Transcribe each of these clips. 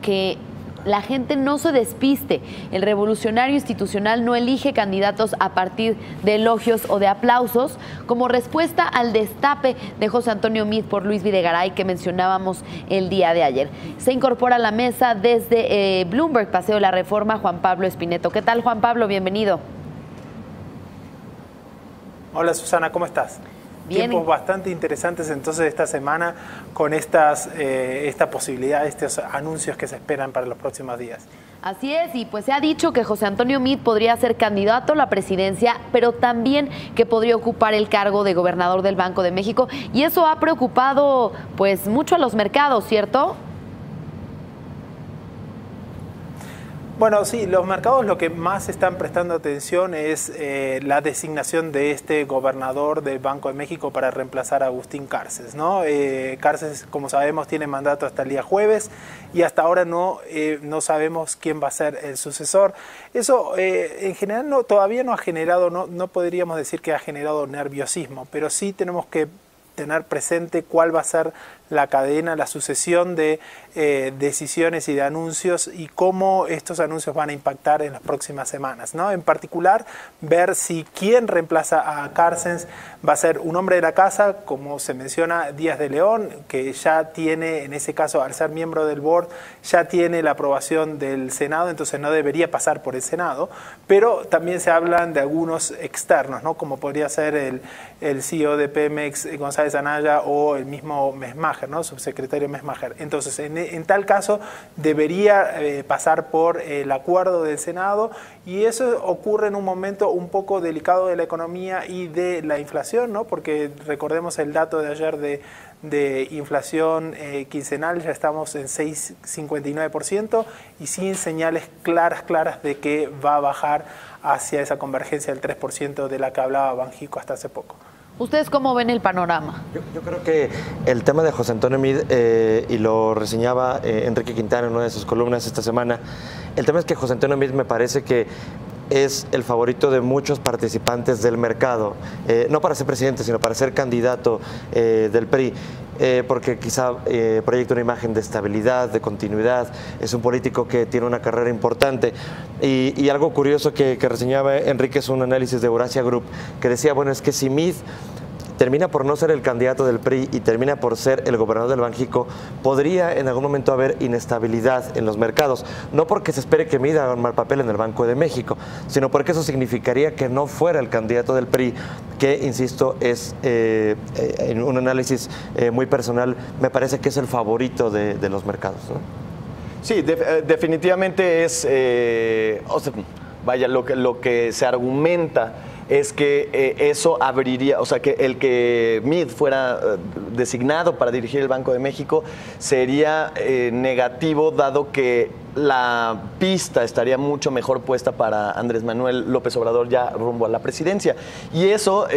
que la gente no se despiste. El revolucionario institucional no elige candidatos a partir de elogios o de aplausos, como respuesta al destape de José Antonio Meade por Luis Videgaray que mencionábamos el día de ayer. Se incorpora a la mesa desde Bloomberg, Paseo de la Reforma, Juan Pablo Espineto. ¿Qué tal, Juan Pablo? Bienvenido. Hola, Susana, ¿cómo estás? Bien. Tiempos bastante interesantes entonces esta semana con esta posibilidad, estos anuncios que se esperan para los próximos días. Así es, y pues se ha dicho que José Antonio Meade podría ser candidato a la presidencia, pero también que podría ocupar el cargo de gobernador del Banco de México, y eso ha preocupado pues mucho a los mercados, ¿cierto? Bueno, sí, los mercados lo que más están prestando atención es la designación de este gobernador del Banco de México para reemplazar a Agustín Cárcez, ¿no? Cárcez, como sabemos, tiene mandato hasta el día jueves y hasta ahora no sabemos quién va a ser el sucesor. Eso en general todavía no ha generado, no podríamos decir que ha generado nerviosismo, pero sí tenemos que tener presente cuál va a ser la cadena, la sucesión de decisiones y de anuncios y cómo estos anuncios van a impactar en las próximas semanas, ¿no? En particular, ver si quien reemplaza a Cárcez va a ser un hombre de la casa, como se menciona, Díaz de León, que ya tiene, en ese caso, al ser miembro del board, ya tiene la aprobación del Senado, entonces no debería pasar por el Senado, pero también se hablan de algunos externos, ¿no? Como podría ser el CEO de Pemex, González Anaya, o el mismo Mesmacher, ¿no? Subsecretario Mesmacher. Entonces, en tal caso, debería pasar por el acuerdo del Senado, y eso ocurre en un momento un poco delicado de la economía y de la inflación, ¿no? Porque recordemos el dato de ayer de inflación quincenal, ya estamos en 6,59% y sin señales claras de que va a bajar hacia esa convergencia del 3% de la que hablaba Banjico hasta hace poco. ¿Ustedes cómo ven el panorama? Yo creo que el tema de José Antonio Meade, y lo reseñaba Enrique Quintana en una de sus columnas esta semana, el tema es que José Antonio Meade me parece que es el favorito de muchos participantes del mercado, no para ser presidente, sino para ser candidato del PRI. Porque quizá proyecta una imagen de estabilidad, de continuidad, es un político que tiene una carrera importante. Y algo curioso que reseñaba Enrique es un análisis de Eurasia Group, que decía, bueno, es que si Meade termina por no ser el candidato del PRI y termina por ser el gobernador del Banjico, podría en algún momento haber inestabilidad en los mercados. No porque se espere que Meade haga un mal papel en el Banco de México, sino porque eso significaría que no fuera el candidato del PRI, que, insisto, es en un análisis muy personal, me parece que es el favorito de los mercados, ¿no? Sí, definitivamente es, o sea, vaya, lo que se argumenta es que eso abriría, o sea, que el que Meade fuera designado para dirigir el Banco de México sería negativo, dado que la pista estaría mucho mejor puesta para Andrés Manuel López Obrador ya rumbo a la presidencia. Y eso,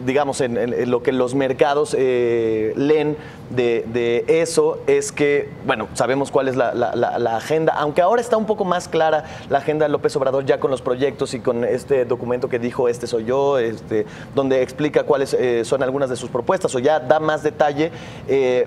digamos, en lo que los mercados leen de eso es que, bueno, sabemos cuál es la agenda, aunque ahora está un poco más clara la agenda de López Obrador ya con los proyectos y con este documento que dijo "Este soy yo", donde explica cuáles son algunas de sus propuestas, o ya da más detalle.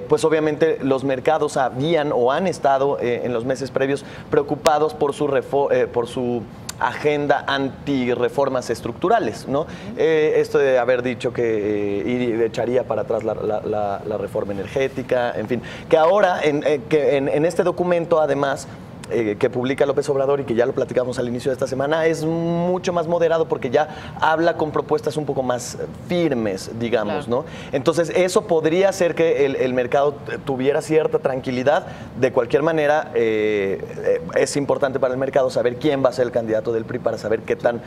Pues obviamente los mercados habían o han estado en los meses previos preocupados por su agenda anti-reformas estructurales, ¿no? Esto de haber dicho que echaría para atrás la reforma energética, en fin, que ahora en este documento, además, que publica López Obrador y que ya lo platicamos al inicio de esta semana, es mucho más moderado porque ya habla con propuestas un poco más firmes, digamos, claro, ¿no? Entonces eso podría hacer que el mercado tuviera cierta tranquilidad. De cualquier manera, es importante para el mercado saber quién va a ser el candidato del PRI para saber qué tan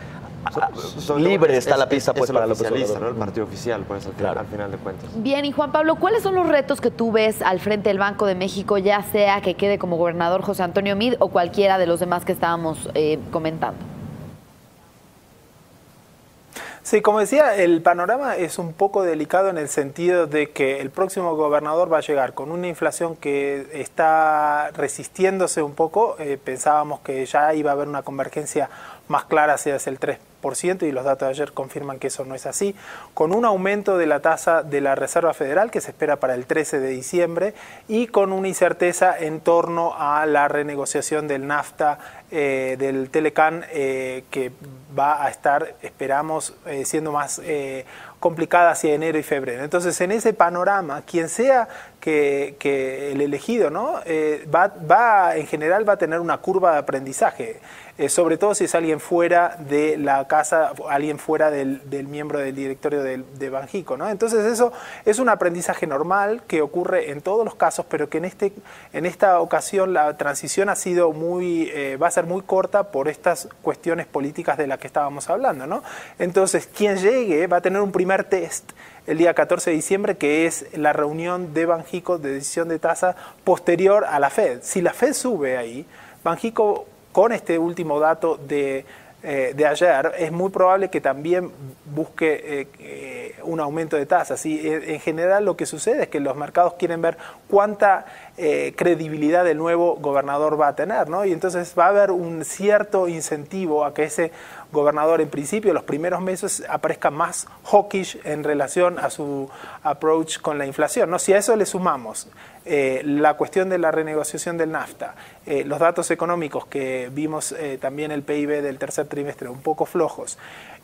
libre está la pista pues para López Obrador, ¿no? El partido oficial, pues, al final de cuentas. Bien, y Juan Pablo, ¿cuáles son los retos que tú ves al frente del Banco de México, ya sea que quede como gobernador José Antonio Meade o cualquiera de los demás que estábamos comentando? Sí, como decía, el panorama es un poco delicado en el sentido de que el próximo gobernador va a llegar con una inflación que está resistiéndose un poco. Pensábamos que ya iba a haber una convergencia más clara hacia el y los datos de ayer confirman que eso no es así, con un aumento de la tasa de la Reserva Federal que se espera para el 13 de diciembre y con una incerteza en torno a la renegociación del NAFTA, del Telecan, que va a estar, esperamos, siendo más complicada hacia enero y febrero. Entonces, en ese panorama, quien sea que el elegido, ¿no? En general va a tener una curva de aprendizaje, sobre todo si es alguien fuera de la casa, alguien fuera del miembro del directorio de Banxico, ¿no? Entonces eso es un aprendizaje normal que ocurre en todos los casos, pero que en esta ocasión la transición va a ser muy corta por estas cuestiones políticas de las que estábamos hablando, ¿no? Entonces, quien llegue va a tener un primer test el día 14 de diciembre, que es la reunión de Banxico de decisión de tasa posterior a la Fed. Si la Fed sube ahí, Banxico, con este último dato de ayer, es muy probable que también busque un aumento de tasas. Y en general lo que sucede es que los mercados quieren ver cuánta credibilidad el nuevo gobernador va a tener, ¿no? Y entonces va a haber un cierto incentivo a que ese gobernador, en principio, los primeros meses aparezca más hawkish en relación a su approach con la inflación, ¿no? Si a eso le sumamos la cuestión de la renegociación del NAFTA, los datos económicos que vimos, también el PIB del tercer trimestre un poco flojos,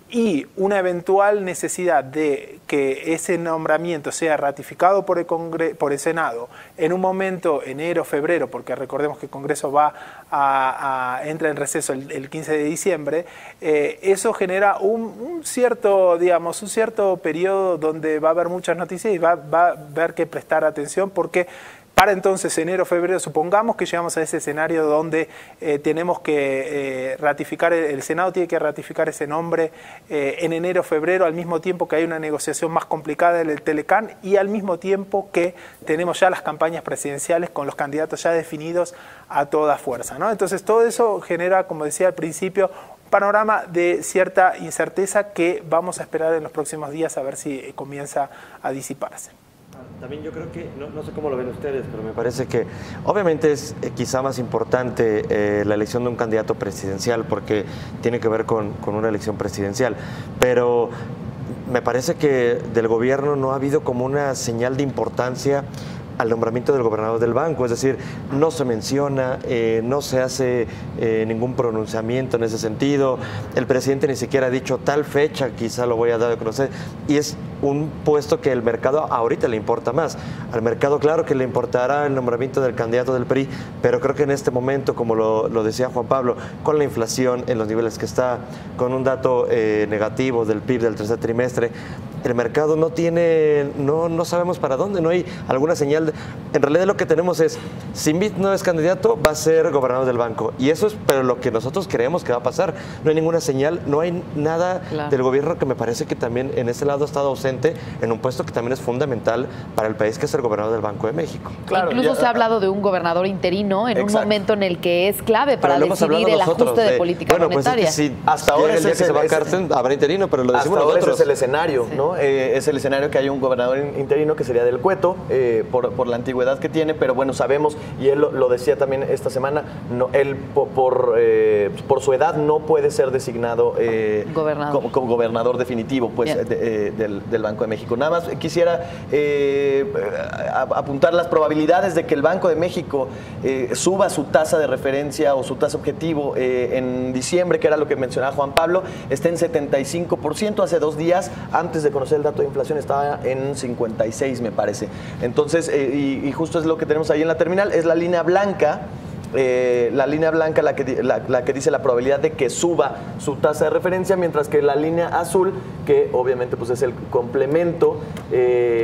y una eventual necesidad de que ese nombramiento sea ratificado por el Senado en un momento, enero, febrero, porque recordemos que el Congreso entra en receso el 15 de diciembre, eso genera un cierto periodo donde va a haber muchas noticias y va a haber que prestar atención, porque para entonces, enero, febrero, supongamos que llegamos a ese escenario donde tenemos que ratificar, el Senado tiene que ratificar ese nombre en enero, febrero, al mismo tiempo que hay una negociación más complicada del Telecan y al mismo tiempo que tenemos ya las campañas presidenciales con los candidatos ya definidos a toda fuerza, ¿no? Entonces, todo eso genera, como decía al principio, un panorama de cierta incerteza que vamos a esperar en los próximos días a ver si comienza a disiparse. También yo creo que, no sé cómo lo ven ustedes, pero me parece que obviamente es quizá más importante la elección de un candidato presidencial porque tiene que ver con una elección presidencial, pero me parece que del gobierno no ha habido como una señal de importancia al nombramiento del gobernador del banco, es decir, no se menciona, no se hace ningún pronunciamiento en ese sentido, el presidente ni siquiera ha dicho tal fecha, quizá lo voy a dar a conocer, y es un puesto que el mercado ahorita le importa más. Al mercado claro que le importará el nombramiento del candidato del PRI, pero creo que en este momento, como lo decía Juan Pablo, con la inflación en los niveles que está, con un dato negativo del PIB del tercer trimestre, el mercado no sabemos para dónde, no hay alguna señal. En realidad lo que tenemos es, si Mitt no es candidato, va a ser gobernador del banco. Y eso es pero lo que nosotros creemos que va a pasar. No hay ninguna señal, no hay nada del gobierno que me parece que también en ese lado ha estado ausente en un puesto que también es fundamental para el país, que es el gobernador del Banco de México. Claro, incluso se ha hablado de un gobernador interino en un momento en el que es clave para decidir el ajuste de política monetaria. Pues es que si hasta ahora el día que se va a cárcel habrá interino, pero lo decimos nosotros. Ese es el escenario, ¿no? Es el escenario que hay un gobernador interino que sería del Cueto, por la antigüedad que tiene, pero bueno, sabemos, y él lo decía también esta semana, él por su edad no puede ser designado como gobernador definitivo del Banco de México. Nada más quisiera apuntar las probabilidades de que el Banco de México suba su tasa de referencia o su tasa objetivo en diciembre, que era lo que mencionaba Juan Pablo, está en 75%. Hace 2 días, antes de conocer el dato de inflación, estaba en 56, me parece. Entonces, y justo es lo que tenemos ahí en la terminal, es la línea blanca. La línea blanca la que dice la probabilidad de que suba su tasa de referencia, mientras que la línea azul, que obviamente pues es el complemento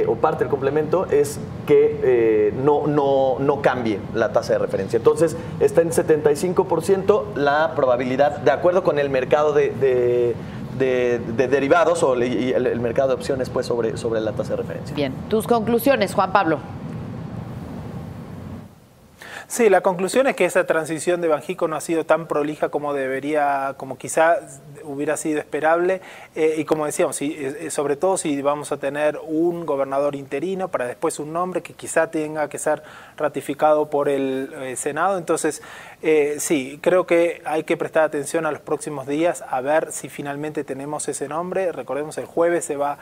o parte del complemento, es que no cambie la tasa de referencia. Entonces está en 75% la probabilidad, de acuerdo con el mercado de derivados y el mercado de opciones pues sobre la tasa de referencia. Bien, tus conclusiones, Juan Pablo. Sí, la conclusión es que esa transición de Banjico no ha sido tan prolija como debería, como quizá hubiera sido esperable, y como decíamos, sobre todo si vamos a tener un gobernador interino para después un nombre que quizá tenga que ser ratificado por el Senado. Entonces, sí, creo que hay que prestar atención a los próximos días a ver si finalmente tenemos ese nombre. Recordemos, el jueves se va,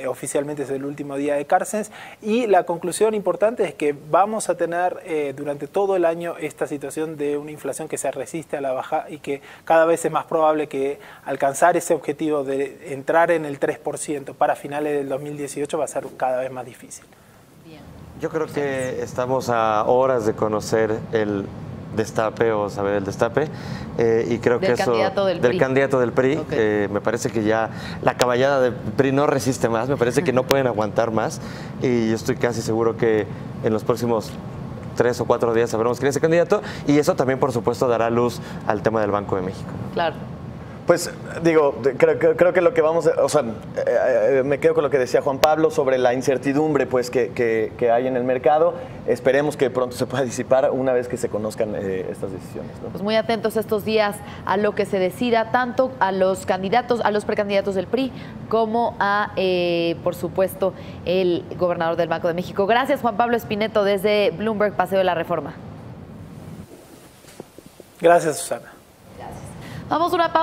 oficialmente es el último día de Carstens, y la conclusión importante es que vamos a tener durante todo el año esta situación de una inflación que se resiste a la baja y que cada vez es más probable que alcanzar ese objetivo de entrar en el 3% para finales del 2018 va a ser cada vez más difícil. Yo creo que estamos a horas de conocer el destape o saber el destape, y creo que eso del candidato del PRI, okay. Me parece que ya la caballada del PRI no resiste más, me parece que no pueden aguantar más, y yo estoy casi seguro que en los próximos 3 o 4 días sabremos quién es el candidato, y eso también, por supuesto, dará luz al tema del Banco de México. Claro. Pues digo, creo que lo que vamos a, o sea, me quedo con lo que decía Juan Pablo sobre la incertidumbre pues que hay en el mercado. Esperemos que pronto se pueda disipar una vez que se conozcan estas decisiones, ¿no? Pues muy atentos estos días a lo que se decida, tanto a los candidatos, a los precandidatos del PRI, como a, por supuesto, el gobernador del Banco de México. Gracias, Juan Pablo Espineto, desde Bloomberg, Paseo de la Reforma. Gracias, Susana. Gracias. Vamos a una pausa.